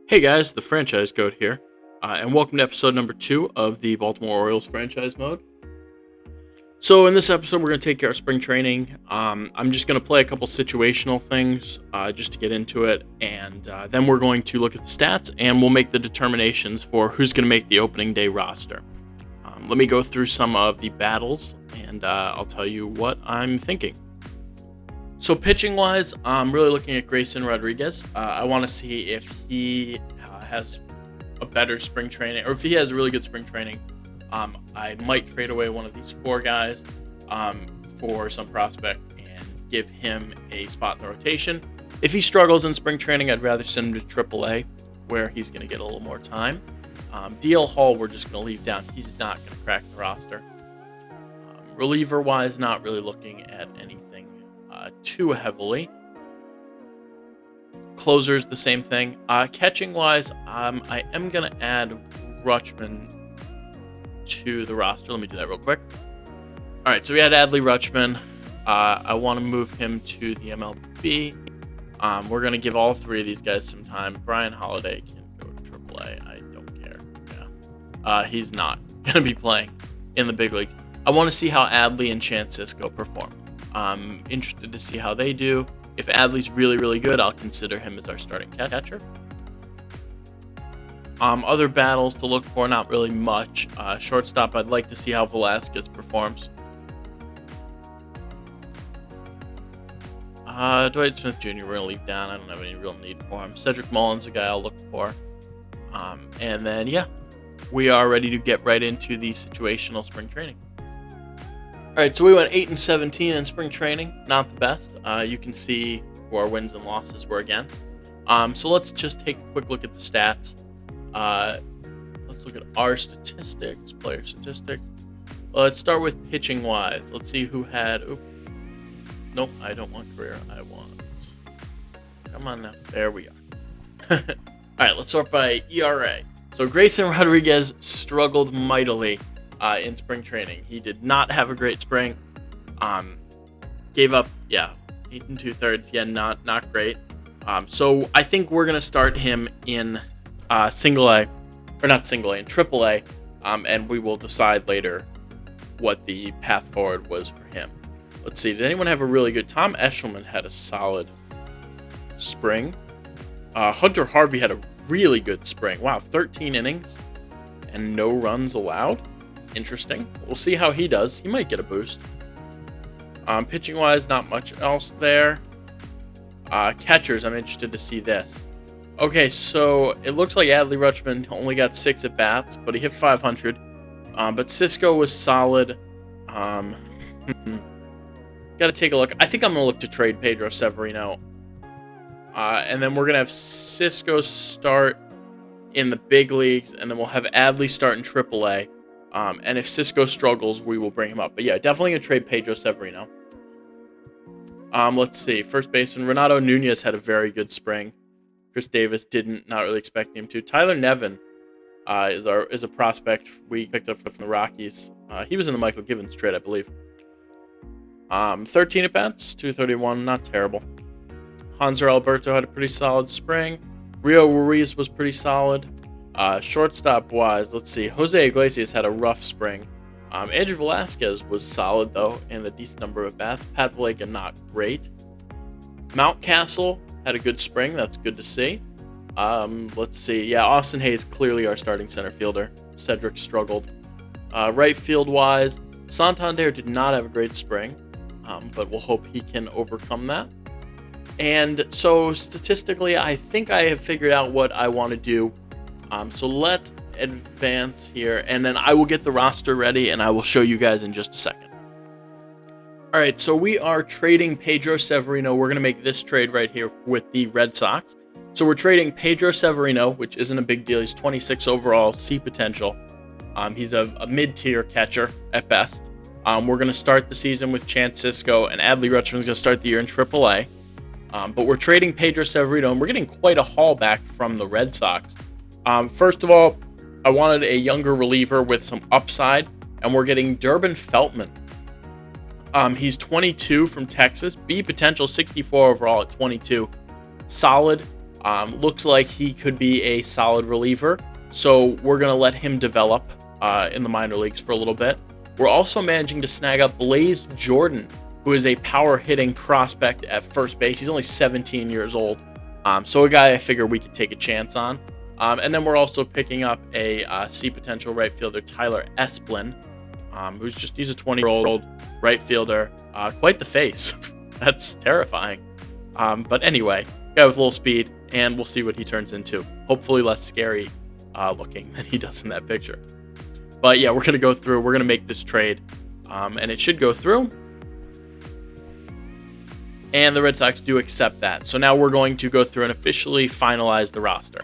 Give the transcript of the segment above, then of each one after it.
Hey guys, the Franchise Goat here, and welcome to episode number 2 of the Baltimore Orioles franchise mode. So in this episode, we're going to take care of spring training. I'm just going to play a couple situational things just to get into it, and then we're going to look at the stats, and we'll make the determinations for who's going to make the opening day roster. Let me go through some of the battles, and I'll tell you what I'm thinking. So pitching-wise, I'm really looking at Grayson Rodriguez. I want to see if he has a better spring training, or if he has a really good spring training. I might trade away one of these 4 guys for some prospect and give him a spot in the rotation. If he struggles in spring training, I'd rather send him to AAA, where he's going to get a little more time. DL Hall, we're just going to leave down. He's not going to crack the roster. Reliever-wise, not really looking at anything too heavily. Closers, the same thing. Catching-wise, I am going to add Rutschman to the roster. Let me do that real quick. All right, so we had Adley Rutschman. I want to move him to the MLB. We're going to give all 3 of these guys some time. Brian Holiday can go to AAA. I don't care. Yeah. He's not going to be playing in the big league. I want to see how Adley and Chance Sisco perform. I'm interested to see how they do. If Adley's really, really good, I'll consider him as our starting catcher. Other battles to look for, not really much. Shortstop, I'd like to see how Velasquez performs. Dwight Smith Jr., we're going to leave down. I don't have any real need for him. Cedric Mullins, a guy I'll look for. And then, yeah, we are ready to get right into the situational spring training. All right, so we went 8-17 in spring training. Not the best. You can see who our wins and losses were against. So let's just take a quick look at the stats. Let's look at our statistics, player statistics. Let's start with pitching wise. Let's see who had. Nope, I don't want career. I want. Come on now. There we are. All right, let's start by ERA. So Grayson Rodriguez struggled mightily in spring training. He did not have a great spring. Gave up, 8 2/3. Yeah, not great. So I think we're gonna start him in single A, or not single A, in triple A, and we will decide later what the path forward was for him. Let's see. Did anyone have a really good? Tom Eshelman had a solid spring. Hunter Harvey had a really good spring. Wow, 13 innings and no runs allowed. Interesting. We'll see how he does. He might get a boost. Pitching wise, not much else there. Catchers, I'm interested to see this. Okay, so it looks like Adley Rutschman only got 6 at bats, but he hit 500. But Sisco was solid. Got to take a look. I think I'm going to look to trade Pedro Severino. And then we're going to have Sisco start in the big leagues, and then we'll have Adley start in AAA. And if Sisco struggles, we will bring him up. But yeah, definitely going to trade Pedro Severino. Let's see. First baseman, Renato Nunez had a very good spring. Chris Davis not really expecting him to. Tyler Nevin is a prospect we picked up from the Rockies. He was in the Michael Givens trade, I believe. 13 at-bats, 231, not terrible. Hanser Alberto had a pretty solid spring. Rio Ruiz was pretty solid. Shortstop-wise, let's see. Jose Iglesias had a rough spring. Andrew Velasquez was solid, though, and a decent number of bats. Pat Valleca, not great. Mountcastle had a good spring. That's good to see. Let's see. Yeah, Austin Hayes, clearly our starting center fielder. Cedric struggled. Right field-wise, Santander did not have a great spring, but we'll hope he can overcome that. And so, statistically, I think I have figured out what I want to do. So let's advance here, and then I will get the roster ready, and I will show you guys in just a second. All right, so we are trading Pedro Severino. We're going to make this trade right here with the Red Sox. So we're trading Pedro Severino, which isn't a big deal. He's 26 overall, C potential. He's a mid-tier catcher at best. We're going to start the season with Chance Sisco, and Adley Rutschman is going to start the year in AAA. But we're trading Pedro Severino, and we're getting quite a haul back from the Red Sox. First of all, I wanted a younger reliever with some upside, and we're getting Durbin Feltman. He's 22 from Texas, B potential, 64 overall at 22. Solid. Looks like he could be a solid reliever, so we're going to let him develop in the minor leagues for a little bit. We're also managing to snag up Blaze Jordan, who is a power-hitting prospect at first base. He's only 17 years old, so a guy I figure we could take a chance on. And then we're also picking up a C potential right fielder, Tyler Esplin, he's a 20-year-old right fielder. Quite the face. That's terrifying. But anyway, guy with a little speed, and we'll see what he turns into. Hopefully less scary looking than he does in that picture. But yeah, we're going to go through. We're going to make this trade, and it should go through. And the Red Sox do accept that. So now we're going to go through and officially finalize the roster.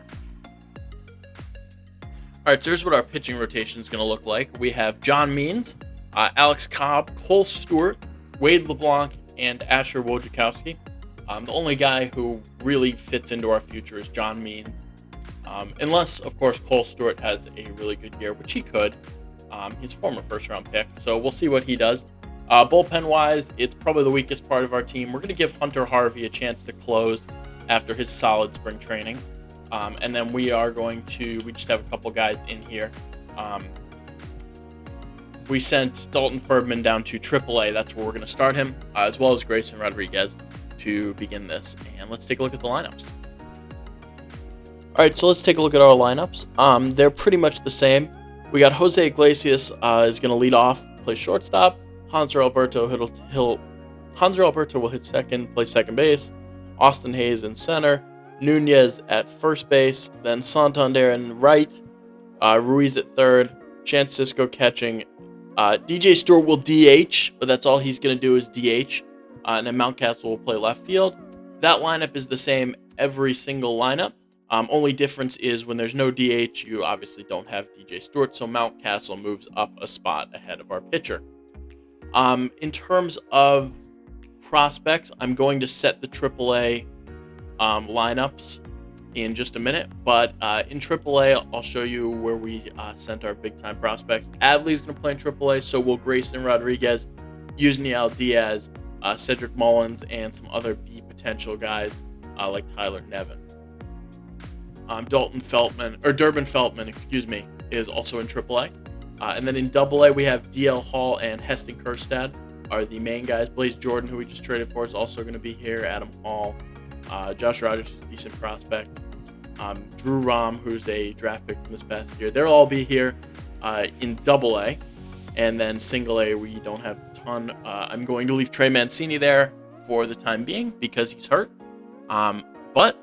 All right, so here's what our pitching rotation is going to look like. We have John Means, Alex Cobb, Cole Stewart, Wade LeBlanc, and Asher Wojciechowski. The only guy who really fits into our future is John Means. Unless, of course, Cole Stewart has a really good year, which he could. He's a former first-round pick, so we'll see what he does. Bullpen-wise, it's probably the weakest part of our team. We're going to give Hunter Harvey a chance to close after his solid spring training. And then we just have a couple guys in here. We sent Dalton Ferdman down to AAA. That's where we're going to start him, as well as Grayson Rodriguez to begin this. And let's take a look at the lineups. All right, so let's take a look at our lineups. They're pretty much the same. We got Jose Iglesias is going to lead off, play shortstop. Hanser Alberto will hit second, play second base. Austin Hayes in center. Nunez at first base. Then Santander in right. Ruiz at third. Chance Cisco catching. DJ Stewart will DH, but that's all he's going to do is DH. And then Mountcastle will play left field. That lineup is the same every single lineup. Only difference is when there's no DH, you obviously don't have DJ Stewart, so Mountcastle moves up a spot ahead of our pitcher. In terms of prospects, I'm going to set the AAA lineups in just a minute, but in AAA, I'll show you where we sent our big-time prospects. Adley's going to play in AAA, so will Grayson Rodriguez, Yusniel Diaz, Cedric Mullins, and some other B potential guys like Tyler Nevin. Durbin Feltman, is also in AAA. And then in AA, we have DL Hall and Heston Kjerstad are the main guys. Blaze Jordan, who we just traded for, is also going to be here. Adam Hall. Josh Rogers is a decent prospect. Drew Rom, who's a draft pick from this past year. They'll all be here in AA. And then single A, we don't have a ton. I'm going to leave Trey Mancini there for the time being because he's hurt. But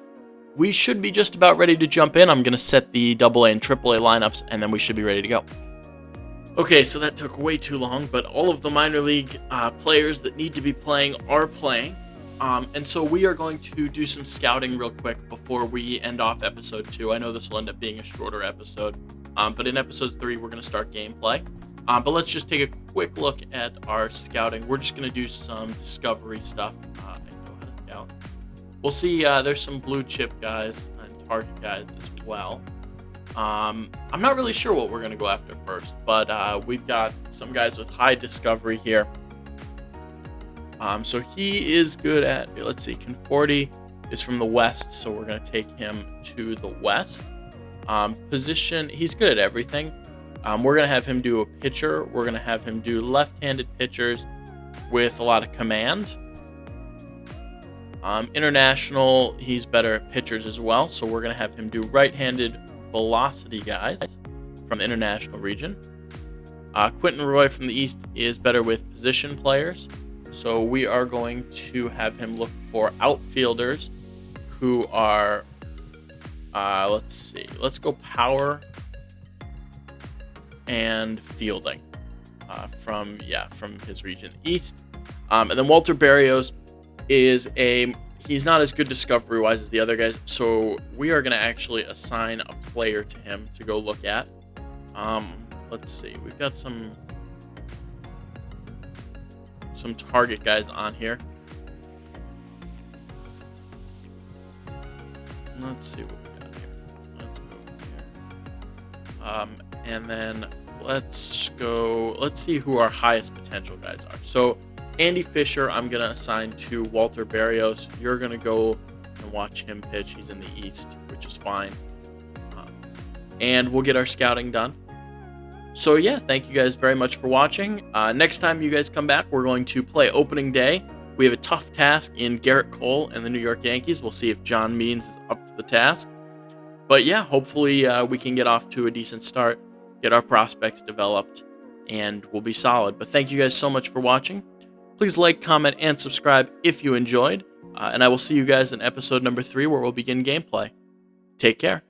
we should be just about ready to jump in. I'm going to set the AA and AAA lineups, and then we should be ready to go. Okay, so that took way too long, but all of the minor league players that need to be playing are playing. And so we are going to do some scouting real quick before we end off episode 2. I know this will end up being a shorter episode, but in episode 3, we're going to start gameplay. But let's just take a quick look at our scouting. We're just going to do some discovery stuff. I know how to scout. We'll see there's some blue chip guys and target guys as well. I'm not really sure what we're going to go after first, but we've got some guys with high discovery here. So he is good at, let's see, Conforti is from the west, so we're going to take him to the west. Position, he's good at everything. We're going to have him do a pitcher. We're going to have him do left-handed pitchers with a lot of command. International, he's better at pitchers as well, so we're going to have him do right-handed velocity guys from the international region. Quentin Roy from the east is better with position players, so we are going to have him look for outfielders who are, let's go power and fielding from his region east. And then Walter Barrios he's not as good discovery-wise as the other guys, so we are going to actually assign a player to him to go look at. Let's see. We've got some target guys on here. Let's see what we got here. Let's go here. And then let's see who our highest potential guys are. So Andy Fisher, I'm going to assign to Walter Barrios. You're going to go and and watch him pitch. He's in the East, which is fine. Um, and we'll get our scouting done. So yeah, thank you guys very much for watching. Next time you guys come back, we're going to play opening day. We have a tough task in Garrett Cole and the New York Yankees. We'll see if John Means is up to the task. But yeah, hopefully we can get off to a decent start, get our prospects developed, and we'll be solid. But thank you guys so much for watching. Please like, comment, and subscribe if you enjoyed. And I will see you guys in episode number 3 where we'll begin gameplay. Take care.